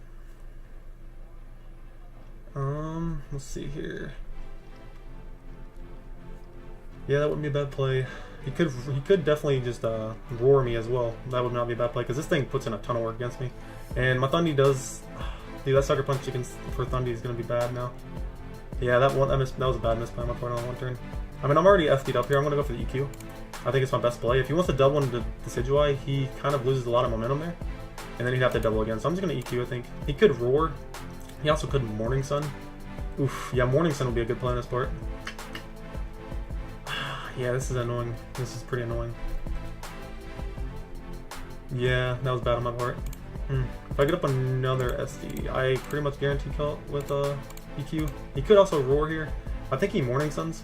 [SPEAKER 3] Let's see here. Yeah, that wouldn't be a bad play. He could definitely just roar me as well. That would not be a bad play because this thing puts in a ton of work against me. And my Thundy does. Dude, that sucker punch for Thundy is gonna be bad now. Yeah, that was a bad misplay on my part on one turn. I mean, I'm already FD'd up here. I'm gonna go for the EQ. I think it's my best play. If he wants to double into Decidueye, he kind of loses a lot of momentum there. And then he'd have to double again. So I'm just going to EQ, I think. He could roar. He also could Morning Sun. Oof. Yeah, Morning Sun would be a good play on his part. Yeah, this is annoying. This is pretty annoying. Yeah, that was bad on my part. If I get up another SD, I pretty much guarantee kill with EQ. He could also roar here. I think he Morning Suns.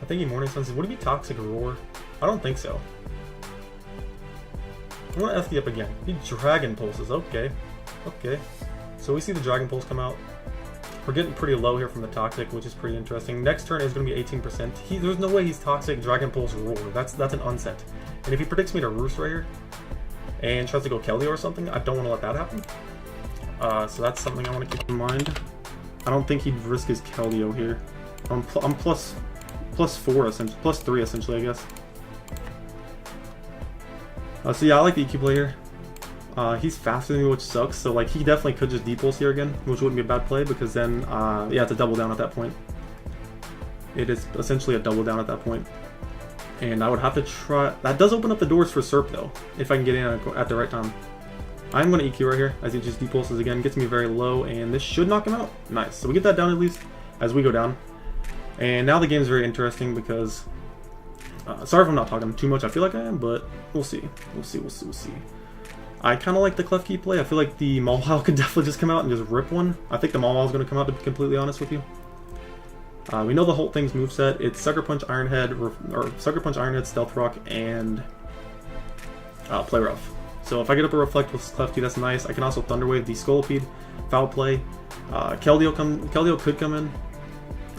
[SPEAKER 3] Would he be Toxic Roar? I don't think so. I'm gonna FD up again. He Dragon Pulses. Okay. Okay. So we see the Dragon Pulse come out. We're getting pretty low here from the Toxic, which is pretty interesting. Next turn is going to be 18%. There's no way he's Toxic Dragon Pulse Roar. That's an unset. And if he predicts me to Roost right here and tries to go Keldeo or something, I don't want to let that happen. So that's something I want to keep in mind. I don't think he'd risk his Keldeo here. I'm plus 4 essentially, plus 3 essentially, I guess. So yeah, I like the EQ play here. He's faster than me, which sucks. So like he definitely could just D-pulse here again, which wouldn't be a bad play because then yeah, it's a double down at that point. It is essentially a double down at that point. And I would have to try. That does open up the doors for Serp though, if I can get in at the right time. I'm going to EQ right here as he just D-pulses again, gets me very low, and this should knock him out. Nice. So we get that down at least as we go down. And now the game's very interesting because, sorry if I'm not talking too much, I feel like I am, but we'll see. We'll see. I kind of like the Klefki play. I feel like the Mawile could definitely just come out and just rip one. I think the Mawile is going to come out, to be completely honest with you. We know the whole thing's moveset. It's Sucker Punch, Iron Head, or Sucker Punch, Iron Head, Stealth Rock, and Play Rough. So if I get up a Reflect with Klefki, that's nice. I can also Thunder Wave the Scolipede, Foul Play. Keldeo could come in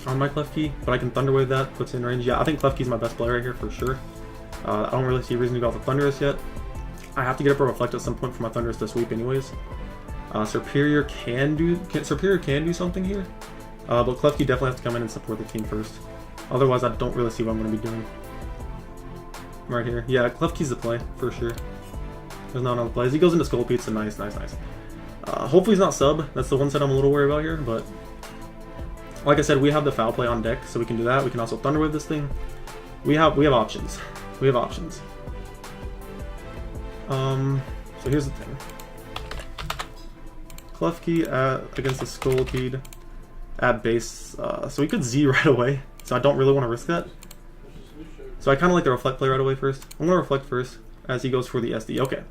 [SPEAKER 3] on my Klefki, but I can Thunder Wave that, puts in range. Yeah, I think Klefki's my best play right here for sure. I don't really see a reason to go off the Thundurus yet. I have to get up a Reflect at some point for my Thundurus to sweep anyways. Serperior can do something here, but Klefki definitely has to come in and support the team first. Otherwise, I don't really see what I'm going to be doing. Right here. Yeah, Klefki's the play, for sure. There's not another plays. He goes into Scolipede, so nice. Hopefully he's not sub. That's the one set I'm a little worried about here, but like I said, we have the Foul Play on deck, so we can do that. We can also Thunder Wave this thing. We have options. So here's the thing. Klefki against the Scolipede at base, so we could Z right away, so I don't really want to risk that. So I kind of like the Reflect play right away first. I'm going to Reflect first as he goes for the SD. Okay.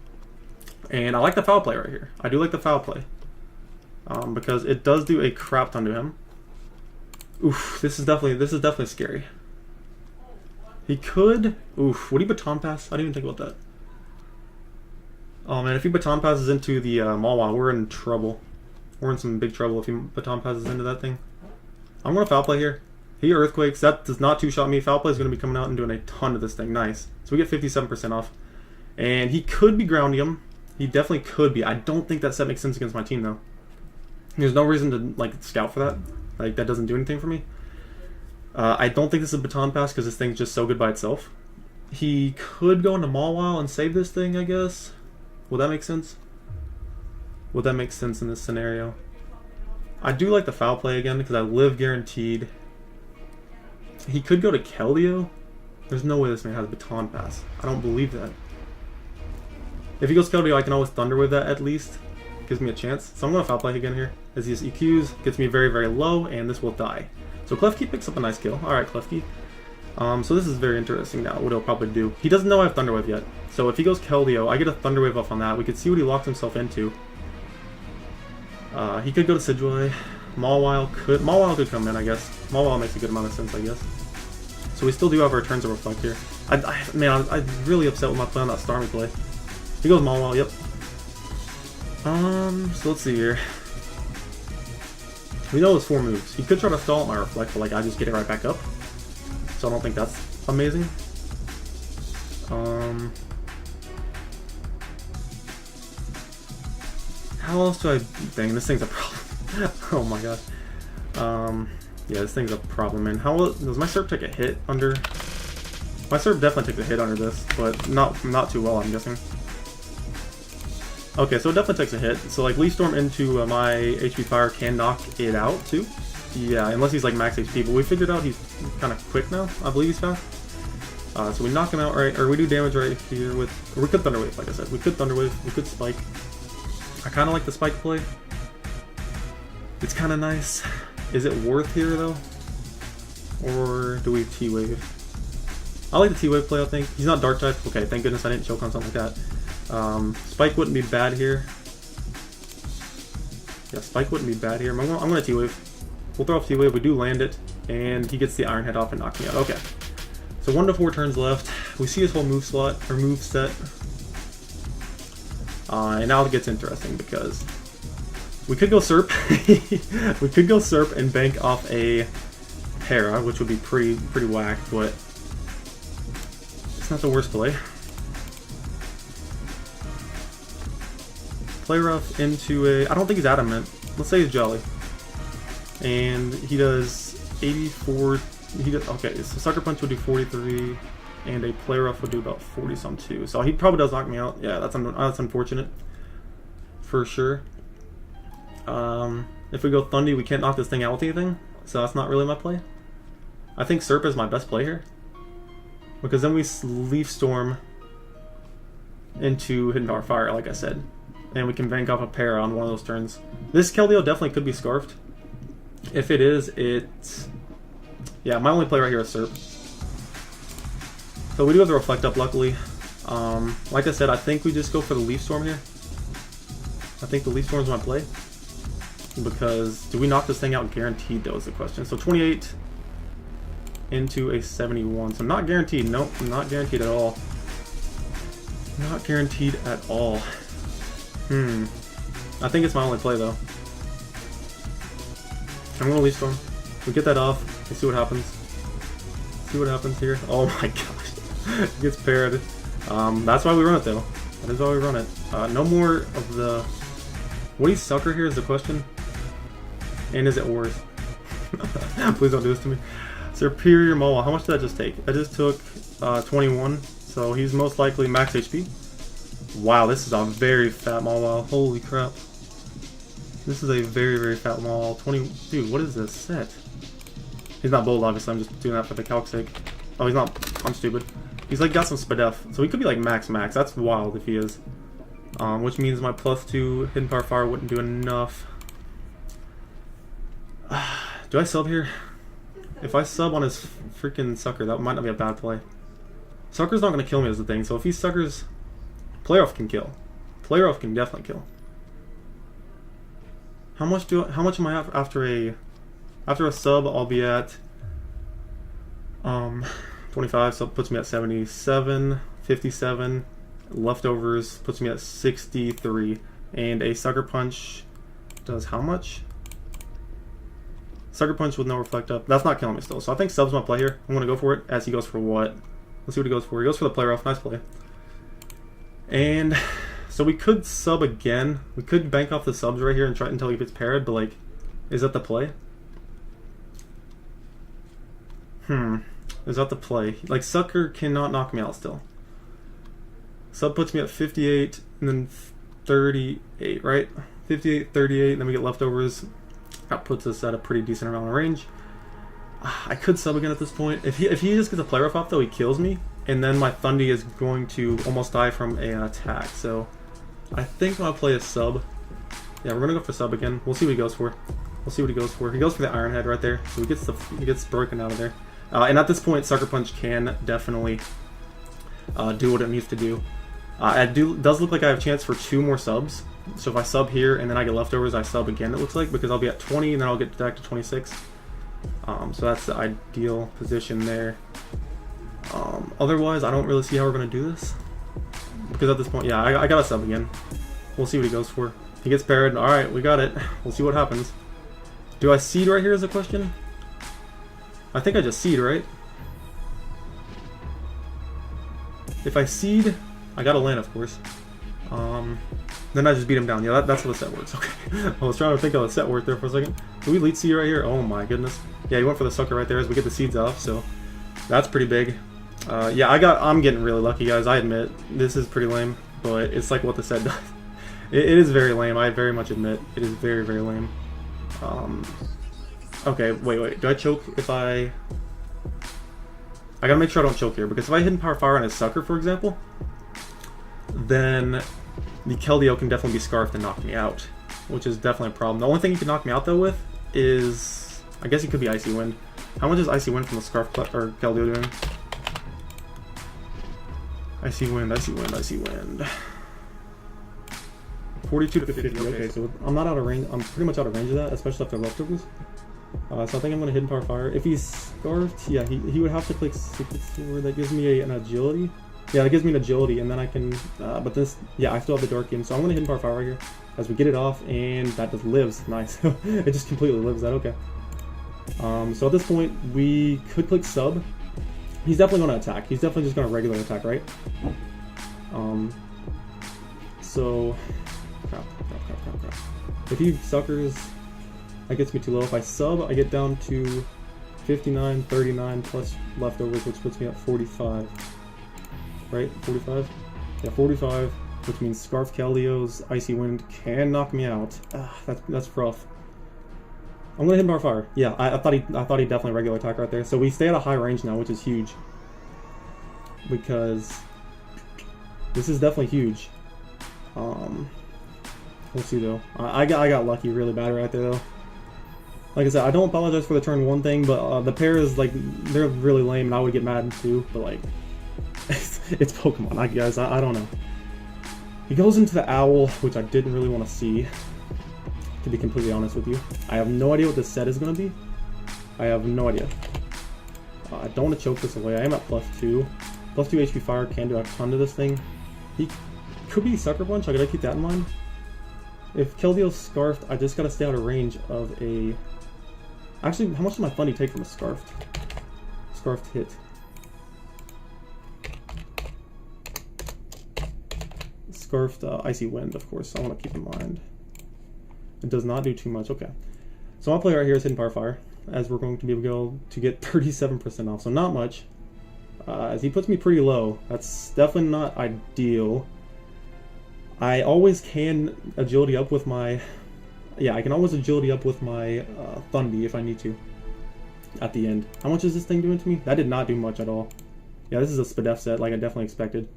[SPEAKER 3] And I like the Foul Play right here. I do like the Foul Play. Because it does do a crap ton to him. Oof, this is definitely scary. He could... Oof, would he Baton Pass? I didn't even think about that. Oh man, if he Baton Passes into the Mawile, we're in trouble. We're in some big trouble if he Baton Passes into that thing. I'm going to Foul Play here. He Earthquakes. That does not two-shot me. Foul Play is going to be coming out and doing a ton of this thing. Nice. So we get 57% off. And he could be grounding him. He definitely could be. I don't think that set makes sense against my team, though. There's no reason to like scout for that. Like, that doesn't do anything for me. I don't think this is a Baton Pass because this thing's just so good by itself. He could go into Mawile and save this thing, I guess. Would that make sense? Would that make sense in this scenario? I do like the Foul Play again because I live guaranteed. He could go to Keldeo. There's no way this man has a Baton Pass. I don't believe that. If he goes Keldeo, I can always Thunder Wave that at least. Gives me a chance. So I'm going to Foul Play again here. As he just EQs, gets me very, very low, and this will die. So Klefki picks up a nice kill. Alright, Klefki. So this is very interesting now, what he'll probably do. He doesn't know I have Thunder Wave yet. So if he goes Keldeo, I get a Thunder Wave off on that. We could see what he locks himself into. He could go to Decidueye. Mawile could come in, I guess. Mawile makes a good amount of sense, I guess. So we still do have our turns of Reflect here. Man, I'm really upset with my play on that Starmie play. He goes Mawile, yep. So let's see here. We know his 4 moves. He could try to stall at my Reflect, but like I just get it right back up. So I don't think amazing. How else do I... Dang, this thing's a problem. Oh my god. Yeah, this thing's a problem, man. How does my SERP take a hit under... My SERP definitely takes a hit under this, but not too well, I'm guessing. Okay, so it definitely takes a hit. So like Leaf Storm into my HP Fire can knock it out too. Yeah, unless he's like max HP, but we figured out he's kind of quick now. I believe he's fast. So we knock him out right, or we do damage right here with... Or we could Thunder Wave, like I said. We could Thunder Wave, we could Spike. I kind of like the Spike play. It's kind of nice. Is it worth here though? Or do we T-Wave? I like the T-Wave play, I think. He's not Dark type. Okay, thank goodness I didn't choke on something like that. Spike wouldn't be bad here. Yeah, Spike wouldn't be bad here. I'm gonna T-Wave. We'll throw off T-Wave, we do land it, and he gets the Iron Head off and knocks me out. Okay. So 1 to 4 turns left. We see his whole move slot, or move set. And now it gets interesting because we could go SERP. We could go SERP and bank off a Para, which would be pretty whack, but it's not the worst play. Play rough into a... I don't think he's adamant. Let's say he's Jolly. And he does 84... He does, okay, so Sucker Punch would do 43, and a Play rough would do about 40 some too. So he probably does knock me out. Yeah, that's unfortunate. For sure. If we go Thundy, we can't knock this thing out with anything. So that's not really my play. I think SERP is my best play here. Because then we Leaf Storm into Hidden Power Fire, like I said. And we can bank off a Para on one of those turns. This Keldeo definitely could be Scarfed. If it is, it's... Yeah, my only play right here is SERP. So we do have the Reflect Up, luckily. Like I said, I think we just go for the Leaf Storm here. I think the Leaf Storm is my play. Because do we knock this thing out guaranteed, though, is the question. So 28 into a 71. So not guaranteed. Nope, not guaranteed at all. Not guaranteed at all. I think it's my only play, though. I'm going to Leaf Storm. We get that off. Let's see what happens. See what happens here. Oh my gosh. It gets parried. That's why we run it, though. That is why we run it. No more of the... What do you sucker here is the question. And is it worth? Please don't do this to me. Superior Maul. How much did that just take? I just took 21. So he's most likely max HP. Wow, this is a very fat Maul. Holy crap. This is a very fat Maul. 20. Dude, what is this set? He's not bold, obviously. I'm just doing that for the calc's sake. Oh, he's not. I'm stupid. He's like got some Spadef. So he could be like max. That's wild if he is. Which means my +2 Hidden Power Fire wouldn't do enough. Do I sub here? If I sub on his freaking Sucker, that might not be a bad play. Sucker's not going to kill me is the thing. So if he Suckers, Playoff can kill. Playoff can definitely kill. How much am I after a sub? I'll be at 25, so it puts me at 77, 57. Leftovers puts me at 63, and a Sucker Punch does how much? Sucker Punch with no Reflect Up. That's not killing me still, so I think sub's my play here. I'm gonna go for it as he goes for what? Let's see what he goes for. He goes for the Play Rough. Nice play. And so we could sub again. We could bank off the subs right here and try until he gets parried, but like, is that the play? Is that the play? Like, Sucker cannot knock me out still. Sub puts me at 58 and then 38, right? 58, 38, and then we get leftovers. That puts us at a pretty decent amount of range. I could sub again at this point. If he just gets a Play Rough off though, he kills me, and then my Thundy is going to almost die from an attack. So I think my play is sub. Yeah, we're gonna go for sub again. We'll see what he goes for. We'll see what he goes for. He goes for the Iron Head right there, so he gets broken out of there. And at this point, Sucker Punch can definitely do what it needs to do. It does look like I have a chance for 2 more subs. So if I sub here and then I get leftovers, I sub again, it looks like, because I'll be at 20 and then I'll get back to 26. So that's the ideal position there. Otherwise, I don't really see how we're going to do this. Because at this point, yeah, I got to sub again. We'll see what he goes for. He gets parried. Alright, we got it. We'll see what happens. Do I seed right here is the question? I think I just seed, right? if I seed, I gotta land, of course. Then I just beat him down. Yeah, that's how the set works. Okay. I was trying to think how the set worked there for a second. Do we elite seed right here? Oh my goodness. Yeah, he went for the sucker right there as we get the seeds off, so that's pretty big. Yeah, I'm getting really lucky, guys. I admit this is pretty lame, but it's like what the set does. It is very lame. I very much admit it is very, very lame. Okay, wait. Do I choke if I gotta make sure I don't choke here, because if I hidden power fire on his sucker, for example, then the Keldeo can definitely be scarfed and knock me out, which is definitely a problem. The only thing you can knock me out though with is, I guess it could be Icy Wind. How much is Icy Wind from the Scarf or Keldeo doing? Icy Wind. 42 to 50. Okay, so I'm not out of range. I'm pretty much out of range of that, especially if they're leftovers. So I think I'm gonna hidden power fire. If he's scarfed, yeah, he would have to click Secret Sword. That gives me an agility. Yeah, that gives me an agility, and then I can. But this, yeah, I still have the Dark Game, so I'm gonna hidden power fire right here as we get it off, and that just lives. Nice. It just completely lives. That okay? So at this point, we could click sub. He's definitely gonna attack. He's definitely just gonna regular attack, right? So crap. If he suckers, that gets me too low. If I sub, I get down to 59, 39 plus leftovers, which puts me at 45. Right? 45? Yeah, 45, which means Scarf Keldeo's Icy Wind can knock me out. That's rough. I'm gonna hit power fire. Yeah, I thought he definitely regular attack right there. So we stay at a high range now, which is huge. Because this is definitely huge. We'll see though. I got lucky really bad right there though. Like I said, I don't apologize for the turn one thing, but the pair is like, they're really lame and I would get mad too, but like, it's Pokemon, guys, I don't know. He goes into the Owl, which I didn't really want to see, to be completely honest with you. I have no idea what this set is going to be. I have no idea. I don't want to choke this away. I am at +2. +2 HP fire can do a ton to this thing. He could be Sucker Punch, I gotta keep that in mind. If Keldeo's scarfed, I just gotta stay out of range of a... Actually, how much does my Fundy take from a scarfed hit? Scarfed Icy Wind, of course, I want to keep in mind. It does not do too much, okay. So my play right here is hidden power fire, as we're going to be able to get 37% off, so not much. As he puts me pretty low, that's definitely not ideal. I always can agility up with my... Yeah, I can always agility up with my Thundy if I need to. At the end. How much is this thing doing to me? That did not do much at all. Yeah, this is a SPDF set, like I definitely expected.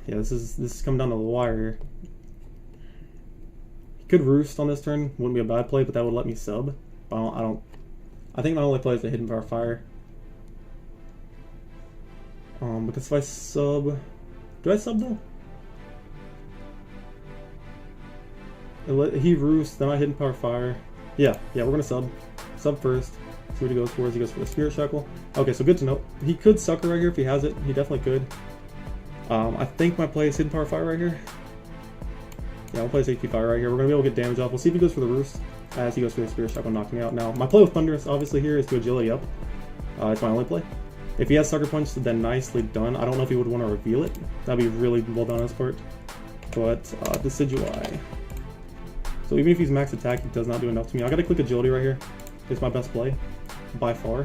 [SPEAKER 3] Yeah, this is coming down to the wire here. He could Roost on this turn, wouldn't be a bad play, but that would let me sub. I think my only play is the hidden power fire. Because if I sub... Do I sub though? He Roosts, then I hidden power fire. Yeah, we're gonna sub. Sub first. See what he goes for. He goes for the Spirit Shackle. Okay, so good to know. He could Sucker right here if he has it. He definitely could. I think my play is hidden power fire right here. Yeah, I'll play his HP fire right here. We're gonna be able to get damage off. We'll see if he goes for the Roost. As he goes for the Spirit Shackle, knock me out. Now, my play with Thunderous obviously here is to agility up. It's my only play. If he has Sucker Punch, then nicely done. I don't know if he would want to reveal it. That'd be really well done on his part. But Decidueye. So even if he's max attack, he does not do enough to me. I gotta click agility right here. It's my best play, by far.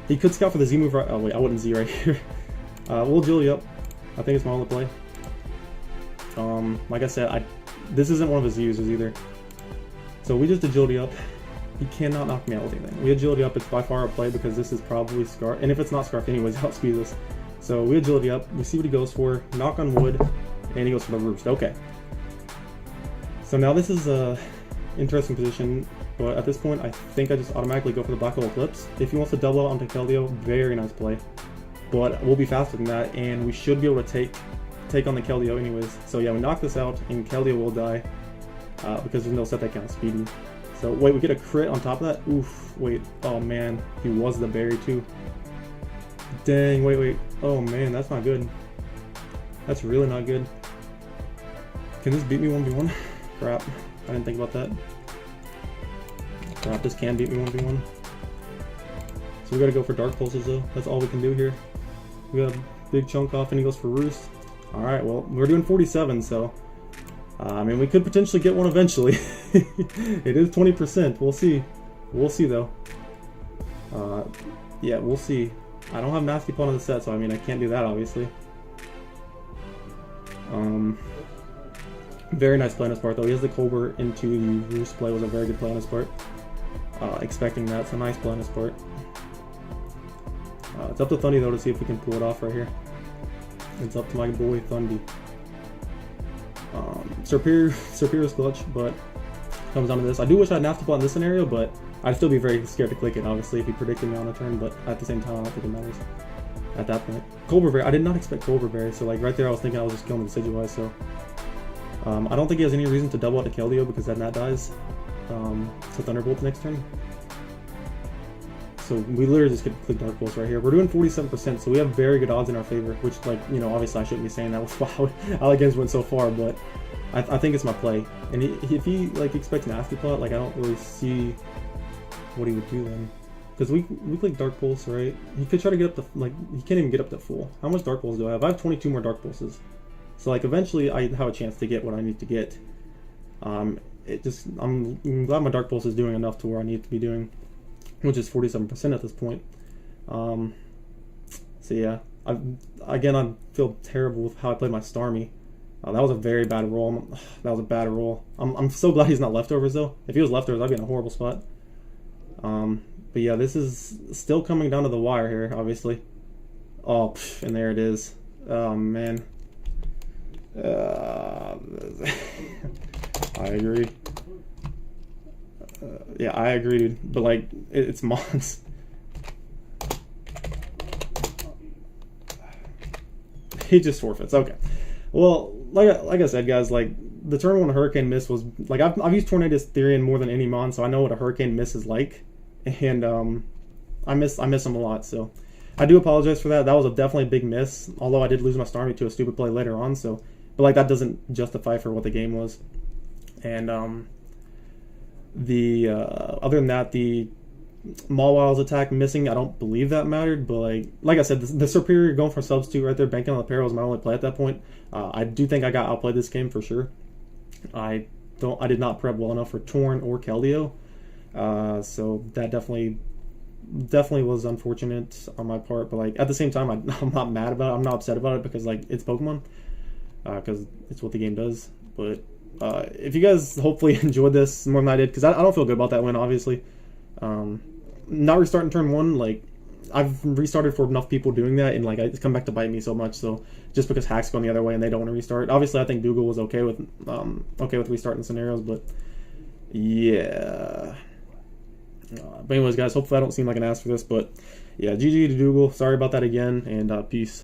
[SPEAKER 3] He could scout for the Z move right. Oh wait, I wouldn't Z right here. We'll agility up. I think it's my only play. Like I said, this isn't one of his users either. So we just agility up. He cannot knock me out with anything. We agility up, it's by far a play because this is probably Scarf. And if it's not Scarf anyways, I'll speed this. So we agility up, we see what he goes for, knock on wood, and he goes for the Roost. Okay. So now this is a interesting position, but at this point I think I just automatically go for the Black Hole Eclipse. If he wants to double out onto Keldeo, very nice play. But we'll be faster than that, and we should be able to take on the Keldeo anyways. So yeah, we knock this out, and Keldeo will die, because there's no set that counts speedy. So wait, we get a crit on top of that? Oof, wait, oh man, he was the berry too. Dang, wait, oh man, that's not good. That's really not good. Can this beat me 1v1? Crap, I didn't think about that. Crap, this can beat me 1v1. So we gotta go for Dark Pulses though, that's all we can do here. We gotta
[SPEAKER 2] big chunk off, and he goes for Roost. Alright, well, we're doing 47, so... I mean, we could potentially get one eventually. It is 20%. We'll see. We'll see, though. Yeah, we'll see. I don't have Nasty Plot on the set, so I mean, I can't do that, obviously. Very nice play on his part, though. He has the Cobra into the Roost play. Was a very good play on his part. Expecting that. It's a nice play on his part. It's up to Thundy, though, to see if we can pull it off right here. It's up to my boy, Thundy. Serperior's clutch, but comes down to this. I do wish I had Nasty Plot in this scenario, but I'd still be very scared to click it, obviously, if he predicted me on a turn, but at the same time, I don't think it matters at that point. Cobra Berry. I did not expect Cobra Berry, so like right there I was thinking I was just killing the Decidueye, so I don't think he has any reason to double out to Keldeo because then that dies to Thunderbolt next turn. So we literally just get to click Dark Pulse right here. We're doing 47%, so we have very good odds in our favor, which, like, you know, obviously I shouldn't be saying that with how the games went so far, but I think it's my play. And if he like expects Nasty Plot, like I don't really see what he would do then. Because we click Dark Pulse, right? He could try to get up to, like, he can't even get up to full. How much Dark Pulse do I have? I have 22 more Dark Pulses. So, like, eventually I have a chance to get what I need to get. I'm glad my Dark Pulse is doing enough to where I need to be doing, which is 47% at this point. So yeah, I feel terrible with how I played my Starmie. That was a very bad roll. That was a bad roll. I'm so glad he's not leftovers, though. If he was leftovers, I'd be in a horrible spot. But yeah, this is still coming down to the wire here, obviously. Oh, and there it is. Oh, man. I agree. Yeah, I agree, dude. But, like, it's Mons. He just forfeits. Okay. Well, like I said, guys, like, the turn one Hurricane Miss was, like, I've used Tornadus Therian more than any Mon, so I know what a Hurricane Miss is like. And I miss him a lot, so I do apologize for that. That was definitely a big miss, although I did lose my Starmie to a stupid play later on, so, but like that doesn't justify for what the game was. And other than that, the Mawwile's attack missing, I don't believe that mattered, but like I said, the Superior going for substitute right there, banking on the pair was my only play at that point. I do think I got outplayed this game for sure. I did not prep well enough for Torn or Keldeo. So that definitely was unfortunate on my part, but like at the same time, I'm not mad about it. I'm not upset about it because like it's Pokemon, because it's what the game does. But if you guys hopefully enjoyed this more than I did, because I don't feel good about that win, obviously. Not restarting turn one, like I've restarted for enough people doing that, and like it's come back to bite me so much. So just because Hack's going the other way and they don't want to restart, obviously I think Doogle was okay with restarting scenarios, but yeah. But anyways, guys, hopefully I don't seem like an ass for this, but yeah, GG to Doogle. Sorry about that again, and peace.